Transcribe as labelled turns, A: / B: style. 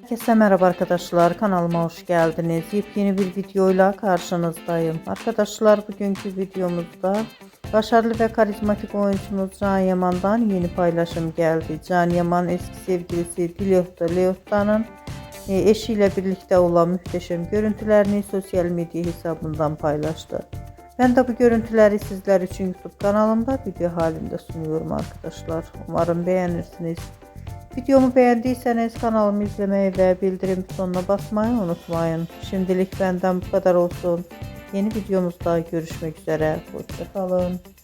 A: Herkese merhaba arkadaşlar, kanalıma hoş geldiniz. Yepyeni bir videoyla karşınızdayım. Arkadaşlar, bugünkü videomuzda başarılı ve karizmatik oyuncumuz Can Yaman'dan yeni paylaşım geldi. Can Yaman eski sevgilisi Dilotta eşiyle birlikte olan muhteşem görüntülerini sosyal medya hesabından paylaştı. Ben de bu görüntüleri sizler için YouTube kanalımda video halinde sunuyorum arkadaşlar. Umarım beğenirsiniz. Videomu beğendiyseniz kanalımı izlemeyi ve bildirim butonuna basmayı unutmayın. Şimdilik benden bu kadar olsun. Yeni videomuzda görüşmek üzere. Hoşça kalın.